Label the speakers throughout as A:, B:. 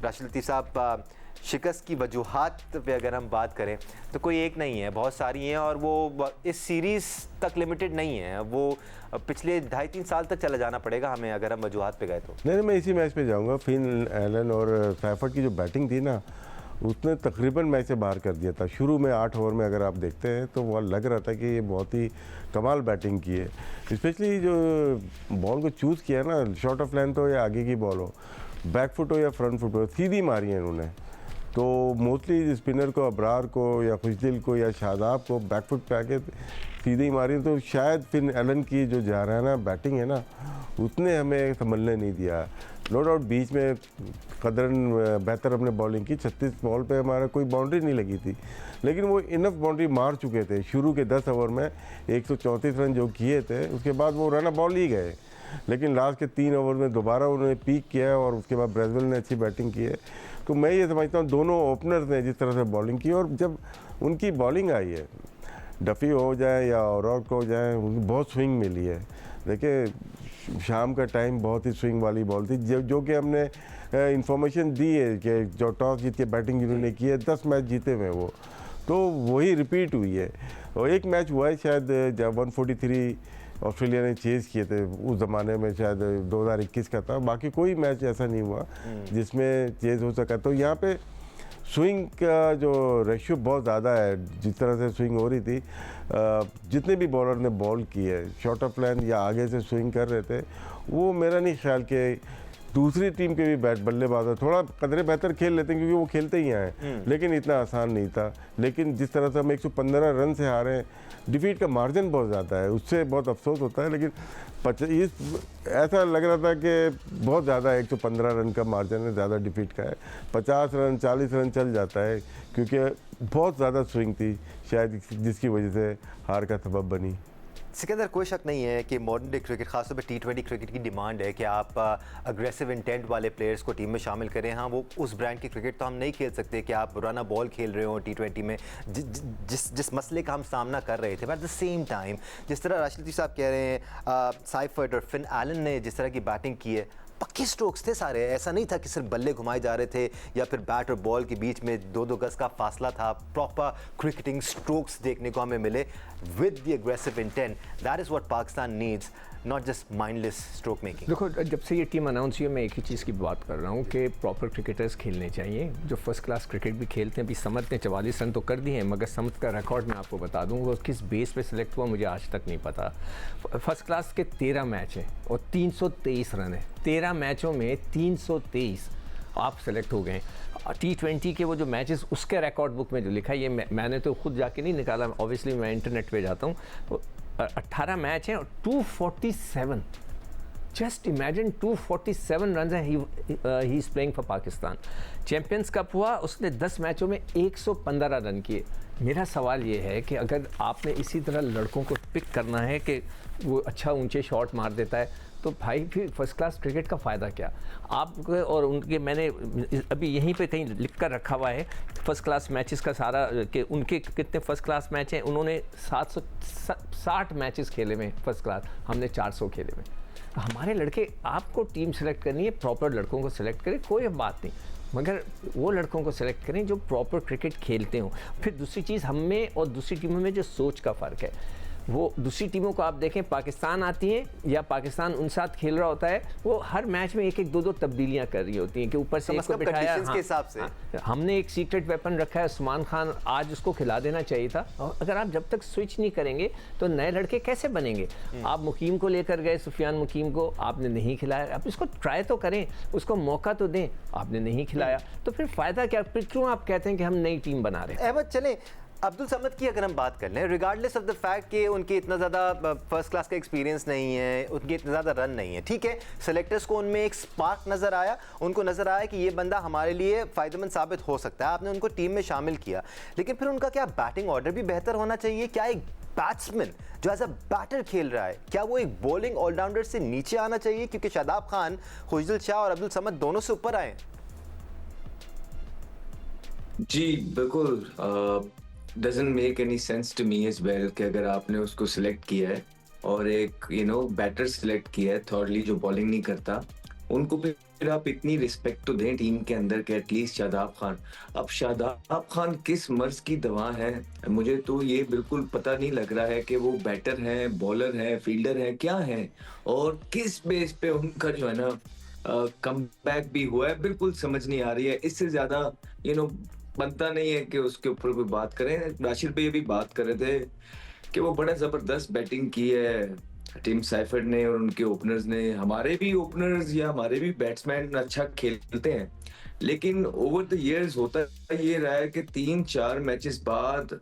A: राशिद लतीफ़ साहब, शिकस्त की वजूहात पे अगर हम बात करें तो कोई एक नहीं है, बहुत सारी हैं और वो इस सीरीज़ तक लिमिटेड नहीं है, वो पिछले 2.5-3 साल तक चला जाना पड़ेगा हमें अगर हम वजूहात पे गए तो।
B: नहीं, मैं इसी मैच पे जाऊंगा। फिन एलन और सैफर्ड की जो बैटिंग थी ना, उसने तकरीबन मैच से बाहर कर दिया था। शुरू में 8 ओवर में अगर आप देखते हैं तो वह लग रहा था कि ये बहुत ही कमाल बैटिंग की है। स्पेशली जो बॉल को चूज़ किया ना, शॉर्ट ऑफ लेंथ हो या आगे की बॉल हो, बैक फुट हो या फ्रंट फुट हो, सीधी मारी है इन्होंने। तो मोस्टली स्पिनर को, अबरार को या खुशदिल को या शादाब को बैक फुट पे आके सीधे ही मारी। तो शायद फिन एलन की जो जाराना बैटिंग है ना, उसने हमें संभलने नहीं दिया। नो डाउट बीच में कदरन बेहतर अपने बॉलिंग की, 36 बॉल पे हमारा कोई बाउंड्री नहीं लगी थी, लेकिन वो इनफ बाउंड्री मार चुके थे। शुरू के 10 ओवर में 134 रन जो किए थे, उसके बाद वो रन बॉल ही गए, लेकिन लास्ट के 3 ओवर में दोबारा उन्होंने पीक किया और उसके बाद ब्रेजवेल ने अच्छी बैटिंग की है। तो मैं ये समझता हूँ दोनों ओपनर्स ने जिस तरह से बॉलिंग की, और जब उनकी बॉलिंग आई है, डफ़ी हो जाए या औरॉक हो जाए, उनको बहुत स्विंग मिली है। देखिए शाम का टाइम बहुत ही स्विंग वाली बॉल थी, जो कि हमने इंफॉर्मेशन दी है कि जो टॉस जीत के बैटिंग जिन्होंने की है, 10 मैच जीते हुए वो, तो वही रिपीट हुई है। और एक मैच हुआ है शायद जब 143 ऑस्ट्रेलिया ने चेज़ किए थे, उस ज़माने में शायद 2021 का था। बाकी कोई मैच ऐसा नहीं हुआ जिसमें चेज़ हो सका। तो यहाँ पे स्विंग का जो रेशियो बहुत ज़्यादा है, जिस तरह से स्विंग हो रही थी, जितने भी बॉलर ने बॉल की है शॉर्ट ऑफ लेंथ या आगे से स्विंग कर रहे थे, वो मेरा नहीं ख्याल कि दूसरी टीम के भी बल्लेबाज थोड़ा कदरे बेहतर खेल लेते हैं, क्योंकि वो खेलते ही हैं, लेकिन इतना आसान नहीं था। लेकिन जिस तरह से हम 115 रन से हारे हैं, डिफीट का मार्जिन बहुत ज़्यादा है, उससे बहुत अफसोस होता है। लेकिन ऐसा लग रहा था कि बहुत ज़्यादा 115 रन का मार्जिन है, ज़्यादा डिफीट का है। 50 रन 40 रन चल जाता है, क्योंकि बहुत ज़्यादा स्विंग थी शायद, जिसकी वजह से हार का सबब बनी।
A: सिकंदर, कोई शक नहीं है कि मॉडर्न डे क्रिकेट, खासतौर पर T20 क्रिकेट की डिमांड है कि आप अग्रेसिव इंटेंट वाले प्लेयर्स को टीम में शामिल करें। हाँ, वो उस ब्रांड की क्रिकेट तो हम नहीं खेल सकते कि आप रन बॉल खेल रहे हो T20 में, जिस मसले का हम सामना कर रहे थे। But at the same time, जिस तरह राशिद लतीफ़ साहब कह रहे हैं, साइफर्ड और फिन एलन ने जिस तरह की बैटिंग की है, पक्के स्ट्रोक्स थे सारे। ऐसा नहीं था कि सिर्फ बल्ले घुमाए जा रहे थे या फिर बैट और बॉल के बीच में 2-2 गज का फासला था। प्रॉपर क्रिकेटिंग स्ट्रोक्स देखने को हमें मिले with the aggressive intent. That is what Pakistan needs, not just mindless stroke making.
C: देखो, जब से ये टीम अनाउंस हुई है, मैं एक ही चीज़ की बात कर रहा हूँ कि प्रॉपर क्रिकेटर्स खेलने चाहिए जो फर्स्ट क्लास क्रिकेट भी खेलते हैं। अभी समत ने 44 रन तो कर दिए हैं, मगर समत का रिकॉर्ड मैं आपको बता दूँ वो किस बेस पे सिलेक्ट हुआ मुझे आज तक नहीं पता। फर्स्ट क्लास के 13 मैच हैं और 323 रन है। 13 मैचों में 323 आप सेलेक्ट हो गए। T20 के वो जो मैचेस उसके रिकॉर्ड बुक में जो लिखा है, ये मैंने तो खुद जाके नहीं निकाला, ऑब्वियसली मैं इंटरनेट पे जाता हूँ। तो 18 मैच हैं और 247, जस्ट इमेजिन 247 रन हैं। He is playing for Pakistan. Champions cup हुआ, उसने 10 मैचों में 115 रन किए। मेरा सवाल ये है कि अगर आपने इसी तरह लड़कों को पिक करना है कि वो अच्छा ऊंचे शॉट मार देता है, तो भाई फिर फर्स्ट क्लास क्रिकेट का फ़ायदा क्या? आप और उनके, मैंने अभी यहीं पे कहीं लिख कर रखा हुआ है फर्स्ट क्लास मैचेस का सारा, कि उनके कितने फर्स्ट क्लास मैच हैं। उन्होंने 760 मैचेस खेले हुए फर्स्ट क्लास, हमने 400 खेले हुए। हमारे लड़के, आपको टीम सेलेक्ट करनी है, प्रॉपर लड़कों को सेलेक्ट करें, कोई बात नहीं, मगर वो लड़कों को सेलेक्ट करें जो प्रॉपर क्रिकेट खेलते हों। फिर दूसरी चीज़, हम में और दूसरी टीमों में जो सोच का फ़र्क है, वो दूसरी टीमों को आप देखें, पाकिस्तान आती है या पाकिस्तान उन साथ खेल रहा होता है, वो हर मैच में एक एक दो तब्दीलियां कर रही होती हैं कि ऊपर से एक को बिठाया।
A: के हिसाब से
C: हमने एक सीक्रेट वेपन रखा है उस्मान खान, आज उसको खिला देना चाहिए था। और अगर आप जब तक स्विच नहीं करेंगे तो नए लड़के कैसे बनेंगे? आप मुकीम को लेकर गए, सुफियान मुकीम को आपने नहीं खिलाया। आप इसको ट्राई तो करें, उसको मौका तो दें, आपने नहीं खिलाया, तो फिर फ़ायदा क्या? फिर क्यों आप कहते हैं कि हम नई टीम बना रहे हैं?
A: अहमद, चलें अब्दुल समद की अगर हम बात कर लें, रिगार्डलेस ऑफ द फैक्ट कि उनके इतना ज़्यादा फर्स्ट क्लास का एक्सपीरियंस नहीं है, उनके इतने ज़्यादा रन नहीं है, ठीक है, सेलेक्टर्स को उनमें एक स्पार्क नज़र आया, उनको नज़र आया कि ये बंदा हमारे लिए फ़ायदेमंद साबित हो सकता है, आपने उनको टीम में शामिल किया। लेकिन फिर उनका क्या बैटिंग ऑर्डर भी बेहतर होना चाहिए? क्या एक बैट्समैन जो एज अ बैटर खेल रहा है, क्या वो एक बॉलिंग ऑलराउंडर से नीचे आना चाहिए? क्योंकि शादाब खान, खुशदिल शाह और अब्दुल समद दोनों से ऊपर आए।
D: जी बिल्कुल, doesn't make any sense to me as well कि अगर आपने उसको सिलेक्ट किया है और एक बैटर सिलेक्ट किया है, थर्डली जो बॉलिंग नहीं करता, उनको भी फिर आप इतनी रिस्पेक्ट तो दें टीम के अंदर के एटलीस्ट शादाब खान। अब शादाब खान किस मर्ज की दवा है, मुझे तो ये बिल्कुल पता नहीं लग रहा है कि वो बैटर हैं, बॉलर हैं, फील्डर हैं, क्या हैं और किस बेस पे उनका जो है ना कमबैक भी हुआ है, बिल्कुल समझ नहीं आ रही है। इससे ज़्यादा बनता नहीं है कि उसके ऊपर कोई बात करें। राशिद भाई अभी बात कर रहे थे कि वो बड़ा ज़बरदस्त बैटिंग की है टीम साइफर्ड ने और उनके ओपनर्स ने। हमारे भी ओपनर्स या हमारे भी बैट्समैन अच्छा खेलते हैं, लेकिन ओवर द इयर्स होता ये रहा है कि 3-4 मैचेस बाद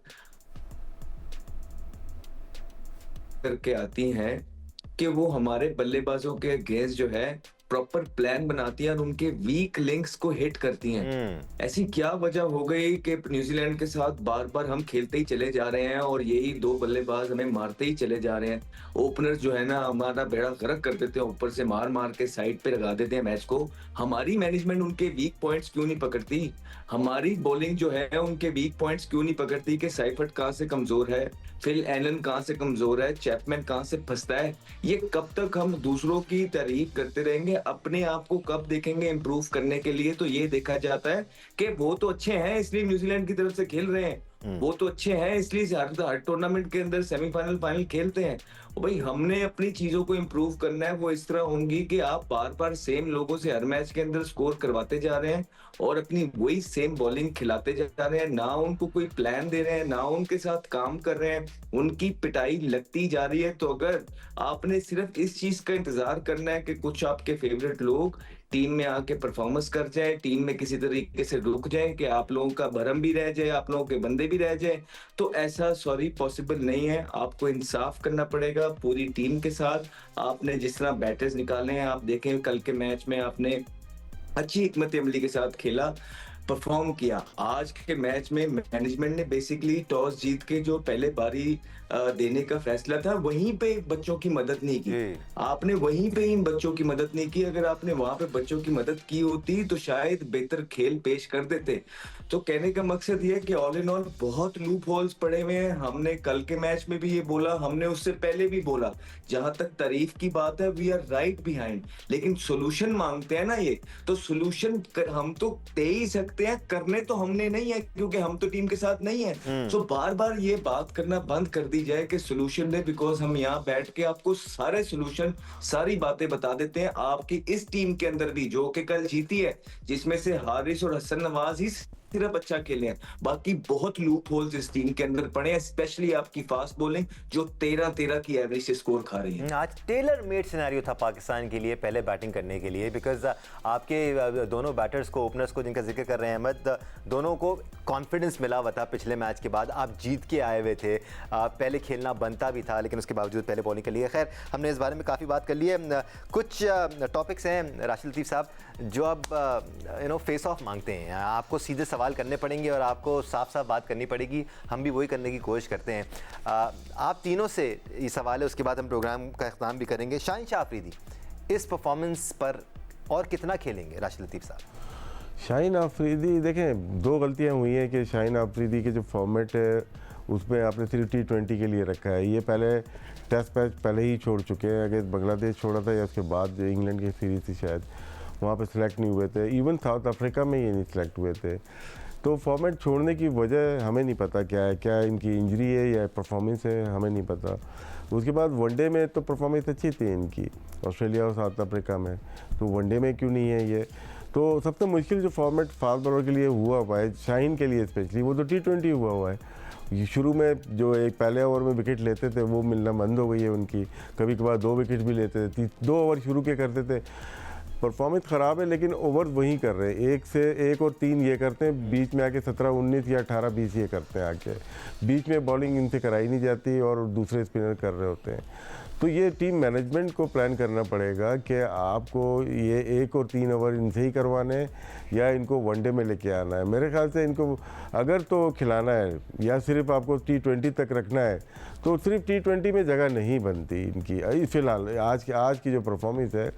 D: करके आती हैं कि वो हमारे बल्लेबाजों के अगेंस्ट जो है प्रॉपर प्लान बनाती हैं और उनके वीक लिंक्स को हिट करती हैं। ऐसी क्या वजह हो गई कि न्यूजीलैंड के साथ बार बार हम खेलते ही चले जा रहे हैं और यही दो बल्लेबाज हमें मारते ही चले जा रहे हैं। ओपनर्स जो है ना हमारा बेड़ा गर्क कर देते हैं, ऊपर से मार मार के साइड पे लगा देते हैं मैच को। हमारी मैनेजमेंट उनके वीक पॉइंट्स क्यों नहीं पकड़ती? हमारी बॉलिंग जो है उनके वीक पॉइंट्स क्यों नहीं पकड़ती कि साइफर्ड कहाँ से कमजोर है, फिल एलन कहाँ से कमजोर है, चैपमैन कहाँ से फंसता है? ये कब तक हम दूसरों की तारीफ करते रहेंगे, अपने आप को कब देखेंगे इम्प्रूव करने के लिए? तो ये देखा जाता है कि वो तो अच्छे हैं इसलिए न्यूजीलैंड की तरफ से खेल रहे हैं, वो तो अच्छे हैं इसलिए हर टूर्नामेंट के अंदर सेमीफाइनल फाइनल खेलते हैं। और भाई हमने अपनी चीजों को इम्प्रूव करना है। वो इस तरह होंगी कि आप बार बार सेम लोगों से हर मैच के अंदर स्कोर करवाते जा रहे हैं और अपनी वही सेम बॉलिंग खिलाते जा रहे हैं, ना उनको कोई प्लान दे रहे हैं, ना उनके साथ काम कर रहे हैं, उनकी पिटाई लगती जा रही है। तो अगर आपने सिर्फ इस चीज का इंतजार करना है कि कुछ आपके फेवरेट लोग टीम में आके परफॉर्मेंस कर जाए, टीम में किसी तरीके से रुक जाए कि आप लोगों का भरम भी रह जाए, आप लोगों के बंदे भी रह जाए, तो ऐसा सॉरी पॉसिबल नहीं है। आपको इंसाफ करना पड़ेगा पूरी टीम के साथ। आपने जिस तरह बैटर्स निकाले हैं, आप देखें कल के मैच में आपने अच्छी हिकमत अमली के साथ खेला, परफॉर्म किया। आज के मैच में मैनेजमेंट ने बेसिकली टॉस जीत के जो पहले बारी देने का फैसला था वहीं पे बच्चों की मदद नहीं की। आपने वहीं पे इन बच्चों की मदद नहीं की। अगर आपने वहां पे बच्चों की मदद की होती तो शायद बेहतर खेल पेश कर देते। तो कहने का मकसद ये है कि ऑल इन ऑल बहुत लूप होल्स पड़े हुए हैं। हमने कल के मैच में भी ये बोला, हमने उससे पहले भी बोला, जहां तक तारीफ की बात है वी आर राइट बिहाइंड, लेकिन सोल्यूशन मांगते हैं ना ये, तो सोल्यूशन हम तो दे ही सकते हैं, करने तो हमने नहीं है क्योंकि हम तो टीम के साथ नहीं है। तो बार बार ये बात करना बंद कर दी जाए कि सोल्यूशन दे, बिकॉज हम यहाँ बैठ के आपको सारे सोल्यूशन सारी बातें बता देते हैं। आपकी इस टीम के अंदर भी जो कि कल जीती है, जिसमें से हारिस और हसन नवाज ही सिर्फ अच्छा खेले हैं, बाकी बहुत लूप होल्स इस टीम के अंदर पड़े हैं, स्पेशली आपकी फास्ट बॉलिंग जो 13-13 की एवरेज से स्कोर खा रही है।
A: आज टेलर मेड सिनेरियो था पाकिस्तान के लिए पहले बैटिंग करने के लिए, बिकॉज आपके दोनों बैटर्स को, ओपनर्स को जिनका जिक्र कर रहे हैं अहमद, दोनों को कॉन्फिडेंस मिला हुआ था पिछले मैच के बाद। आप जीत के आए हुए थे, पहले खेलना बनता भी था लेकिन उसके बावजूद पहले बॉलिंग कर लिए। खैर हमने इस बारे में काफ़ी बात कर ली है। कुछ टॉपिक्स हैं राशिद लतीफ़ साहब जो अब फेस ऑफ मांगते हैं, आपको सीधे सवाल करने पड़ेंगे और आपको साफ साफ बात करनी पड़ेगी। हम भी वही करने की कोशिश करते हैं। आप तीनों से ये सवाल है, उसके बाद हम प्रोग्राम का इख्तिताम भी करेंगे। शाहीन शाह अफरीदी इस परफॉर्मेंस पर और कितना खेलेंगे राशिद लतीफ़ साहब?
B: शाहीन अफरीदी देखें, दो गलतियां हुई हैं कि शाहीन अफरीदी के जो फॉर्मेट है उसमें आपने सिर्फ T20 के लिए रखा है। ये पहले टेस्ट मैच पहले ही छोड़ चुके हैं, अगर बांग्लादेश छोड़ा था या उसके बाद जो इंग्लैंड की सीरीज थी शायद, वहाँ पे सिलेक्ट नहीं हुए थे। इवन साउथ अफ्रीका में ये नहीं सिलेक्ट हुए थे। तो फॉर्मेट छोड़ने की वजह हमें नहीं पता क्या है, क्या इनकी इंजरी है या परफॉर्मेंस है, हमें नहीं पता। उसके बाद वनडे में तो परफॉर्मेंस अच्छी थी इनकी ऑस्ट्रेलिया और साउथ अफ्रीका में, तो वनडे में क्यों नहीं है ये? तो सबसे मुश्किल जो फॉर्मेट फास्ट बॉलर के लिए हुआ है, शाहीन के लिए स्पेशली, वो तो T20 हुआ है। ये शुरू में जो एक पहले ओवर में विकेट लेते थे वो मिलना बंद हो गई है उनकी। कभी कभार 2 विकेट भी लेते थे, 2 ओवर शुरू के करते थे। परफॉर्मेंस ख़राब है लेकिन ओवर वही कर रहे हैं, 1 और 3 ये करते हैं, बीच में आके 17-19 या 18-20 ये करते हैं आके। बीच में बॉलिंग इनसे कराई नहीं जाती और दूसरे स्पिनर कर रहे होते हैं। तो ये टीम मैनेजमेंट को प्लान करना पड़ेगा कि आपको ये 1 और 3 ओवर इनसे ही करवाने या इनको वनडे में लेके आना है। मेरे ख्याल से इनको अगर तो खिलाना है या सिर्फ आपको T20 तक रखना है तो सिर्फ T20 में जगह नहीं बनती इनकी। फ़िलहाल आज की जो परफॉर्मेंस है,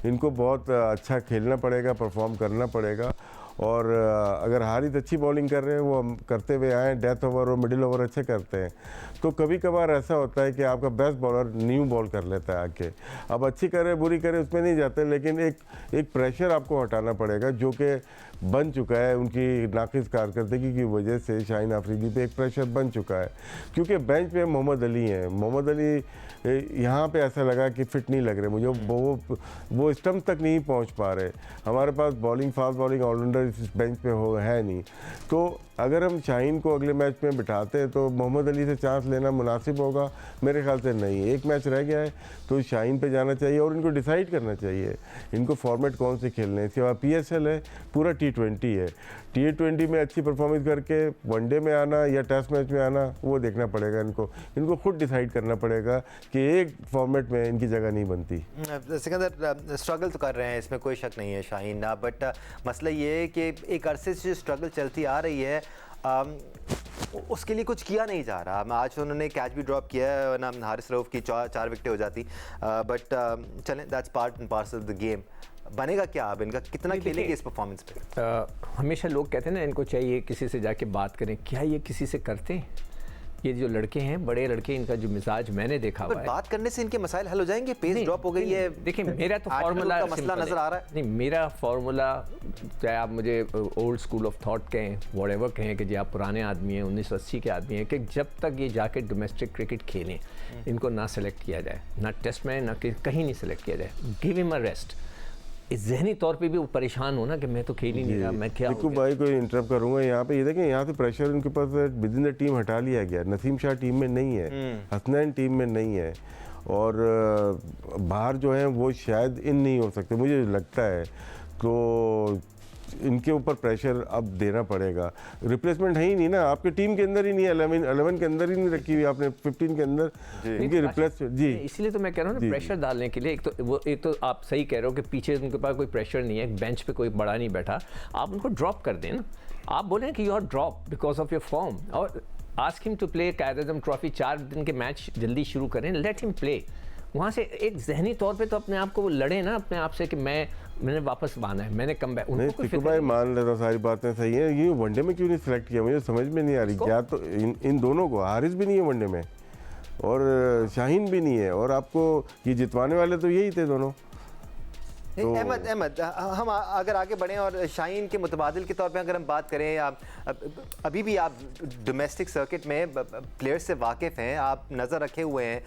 B: इनको बहुत अच्छा खेलना पड़ेगा, परफॉर्म करना पड़ेगा और अगर हारिस अच्छी बॉलिंग कर रहे हैं, वो हम करते हुए आए, डेथ ओवर और मिडिल ओवर अच्छे करते हैं, तो कभी कभार ऐसा होता है कि आपका बेस्ट बॉलर न्यू बॉल कर लेता है आके। अब अच्छी करे बुरी करे उसमें नहीं जाते, लेकिन एक प्रेशर आपको हटाना पड़ेगा जो कि बन चुका है उनकी नाकिस कारकर्दगी की वजह से। शाहीन आफरीदी पे एक प्रेशर बन चुका है, क्योंकि बेंच पे मोहम्मद अली हैं। मोहम्मद अली यहाँ पे ऐसा लगा कि फिट नहीं लग रहे मुझे, वो स्टंप तक नहीं पहुँच पा रहे। हमारे पास बॉलिंग, फास्ट बॉलिंग ऑलराउंडर इस बेंच पे है नहीं। तो अगर हम शाहीन को अगले मैच में बिठाते हैं तो मोहम्मद अली से चांस लेना मुनासिब होगा? मेरे ख्याल से नहीं। एक मैच रह गया है तो शाहीन पे जाना चाहिए और इनको डिसाइड करना चाहिए इनको फॉर्मेट कौन से खेलने हैं। इसके बाद PSL है, पूरा T20 है। T20 में अच्छी परफॉर्मेंस करके वनडे में आना या टेस्ट मैच में आना, वो देखना पड़ेगा इनको खुद डिसाइड करना पड़ेगा कि एक फॉर्मेट में इनकी जगह नहीं बनती।
A: सिकंदर स्ट्रगल तो कर रहे हैं, इसमें कोई शक नहीं है शाहीन, बट मसला ये है कि एक अरसे से जो स्ट्रगल चलती आ रही है उसके लिए कुछ किया नहीं जा रहा। आज उन्होंने कैच भी ड्रॉप किया है ना, हारिस रऊफ की 4 विकेटें हो जाती, बट चलें, that's part and parcel of the game. बनेगा क्या अब इनका, कितना खेलेंगे इस परफॉर्मेंस पे?
C: हमेशा लोग कहते हैं ना इनको चाहिए किसी से जाके बात करें, क्या ये किसी से करते हैं? ये जो लड़के हैं, बड़े लड़के, इनका जो मिजाज मैंने देखा हुआ है,
A: बात करने से इनके मसाइल हल हो जाएंगे? पेस ड्रॉप हो गई है।
C: देखिए मेरा तो फार्मूला
A: मसला नजर आ रहा है।
C: नहीं, मेरा फार्मूला, चाहे आप मुझे ओल्ड स्कूल ऑफ थॉट कहें, व्हाटएवर कहें, कि जी आप पुराने आदमी हैं, 1980 के आदमी हैं, कि जब तक ये जाके डोमेस्टिक क्रिकेट खेलें, इनको ना सेलेक्ट किया जाए, ना टेस्ट में, ना कहीं नहीं सेलेक्ट किया जाए, गिव हिम अ रेस्ट। इस जहनी तौर पे भी वो परेशान हो ना कि मैं तो खेल ही नहीं रहा, मैं क्या।
B: देखो भाई, कोई इंटरप्ट करूंगा यहाँ पे, ये देखें यहाँ से प्रेशर उनके पास विद इन द टीम हटा लिया गया। नसीम शाह टीम में नहीं है, हसनैन टीम में नहीं है, और बाहर जो है वो शायद इन नहीं हो सकते मुझे लगता है। तो इनके ऊपर प्रेशर अब देना पड़ेगा। रिप्लेसमेंट है ही नहीं ना, आपके टीम के अंदर ही नहीं है, 11 के अंदर ही नहीं रखी हुई आपने, 15 के अंदर इनकी रिप्लेस। जी,
C: इसलिए तो मैं कह रहा हूँ ना, प्रेशर डालने के लिए एक तो आप सही कह रहे हो कि पीछे उनके पास कोई प्रेशर नहीं है, बेंच पे कोई बड़ा नहीं बैठा, आप उनको ड्रॉप कर दें ना। आप बोलें कि you are drop because of your form, और ask him to play Quaid-e-Azam trophy. 4 दिन के मैच जल्दी शुरू करें, लेट हिम प्ले। वहाँ से एक जहनी तौर पे तो अपने आप को लड़े ना अपने आप से कि मैंने वापस आना है, मैंने कम बैक।
B: नहीं टिकू भाई, मान लेता सारी बातें सही है, ये वनडे में क्यों नहीं सिलेक्ट किया मुझे समझ में नहीं आ रही। क्या तो इन दोनों को, हारिस भी नहीं है वनडे में और शाहीन भी नहीं है, और आपको ये जितवाने वाले तो यही थे दोनों। तो
A: अहमद, हम अगर आगे बढ़ें और शाहीन के मुतबादिल के तौर पे अगर हम बात करें, अभी भी आप डोमेस्टिक सर्किट में प्लेयर्स से वाकिफ़ हैं, आप नज़र रखे हुए हैं,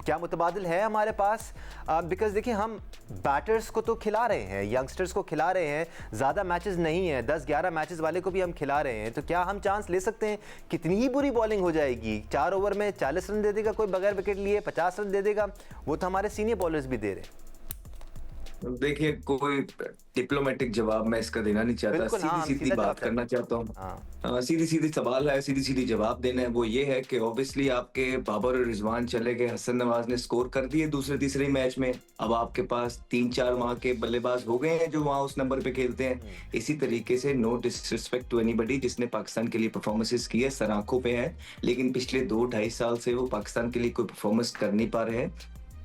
A: क्या मुतबादिल है हमारे पास? बिकॉज देखिए, हम बैटर्स को तो खिला रहे हैं, यंगस्टर्स को खिला रहे हैं, ज़्यादा मैचेस नहीं हैं, 10-11 मैचेस वाले को भी हम खिला रहे हैं, तो क्या हम चांस ले सकते हैं? कितनी ही बुरी बॉलिंग हो जाएगी, 4 ओवर में 40 रन दे देगा कोई, बगैर विकेट लिए 50 रन दे देगा, वो तो हमारे सीनियर बॉलर्स भी दे रहे हैं।
D: देखिए, कोई डिप्लोमेटिक जवाब मैं इसका देना नहीं चाहता, सीधी सीधी बात करना चाहता हूँ। सीधी सीधी सवाल है, सीधी सीधी जवाब देना है। वो ये है कि ऑब्वियसली आपके बाबर और रिजवान चले गए, हसन नवाज ने स्कोर कर दिए दूसरे तीसरे मैच में, अब आपके पास 3-4 वहां के बल्लेबाज हो गए हैं जो वहां उस नंबर पे खेलते हैं। इसी तरीके से नो डिसरिस्पेक्ट टू एनीबॉडी जिसने पाकिस्तान के लिए परफॉर्मेंसेस की है, सर आंखों पे है, लेकिन पिछले 2-2.5 साल से वो पाकिस्तान के लिए कोई परफॉर्मेंस कर नहीं पा रहे हैं।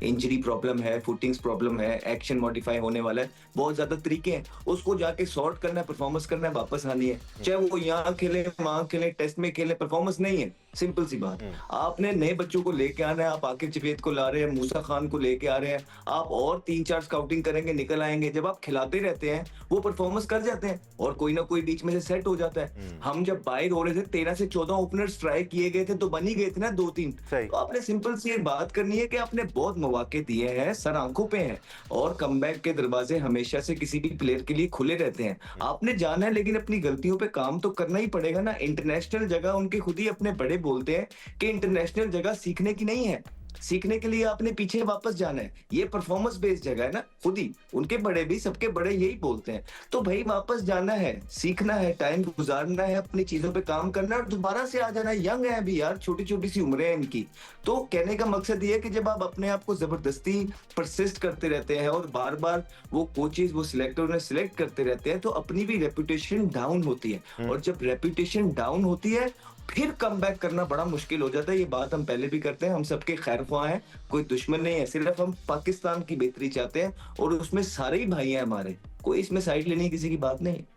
D: इंजरी प्रॉब्लम है, फुटिंग्स प्रॉब्लम है, एक्शन मॉडिफाई होने वाला है, बहुत ज्यादा तरीके हैं, उसको जाके सॉर्ट करना है, परफॉर्मेंस करना है, वापस आनी है, चाहे वो यहाँ खेले, वहां खेले, टेस्ट में खेले, परफॉर्मेंस नहीं है, सिंपल सी बात। आपने नए बच्चों को लेके आना है, आप आकिब जवेद को ला रहे हैं, मूसा खान को लेके आ रहे हैं, आप और 3-4 स्काउटिंग करेंगे, निकल आएंगे। जब आप खिलाते रहते हैं वो परफॉर्मेंस कर जाते हैं और कोई ना कोई बीच में से सेट हो जाता है। हम जब बाहर हो रहे थे, 13 से 14 ओपनर्स ट्राई किए गए थे, तो बन ही गए थे ना 2-3। तो आपने सिंपल सी बात करनी है कि आपने बहुत मौके दिए हैं, सर आंखों पे हैं, और कमबैक के दरवाजे हमेशा से किसी भी प्लेयर के लिए खुले रहते हैं। आपने जाना है, लेकिन अपनी गलतियों पे काम तो करना ही पड़ेगा ना। इंटरनेशनल जगह, उनके खुद ही अपने बड़े बोलते हैं कि इंटरनेशनल जगह सीखने की नहीं है, सीखने के लिए आपने पीछे वापस जाना है, ये परफॉर्मेंस बेस्ड जगह है ना, खुद ही उनके बड़े भी, सबके बड़े यही बोलते हैं। तो भाई वापस जाना है, सीखना है, टाइम गुजारना है, अपनी चीजों पे काम करना है और दोबारा से आ जाना है। यंग है अभी यार, छोटी छोटी सी उम्रें हैं इनकी। तो कहने का मकसद ये है कि जब आप अपने आप को जबरदस्ती परसिस्ट करते रहते हैं और बार बार वो कोचेज, वो सिलेक्टर उन्हें सिलेक्ट करते रहते हैं, तो अपनी भी रेपुटेशन डाउन होती है, और जब रेपुटेशन डाउन होती है फिर कम बैक करना बड़ा मुश्किल हो जाता है। ये बात हम पहले भी करते हैं, हम सबके खैर ख्वाह हैं, कोई दुश्मन नहीं है, सिर्फ हम पाकिस्तान की बेहतरी चाहते हैं और उसमें सारे ही भाई हैं हमारे, कोई इसमें साइड लेने की किसी की बात नहीं।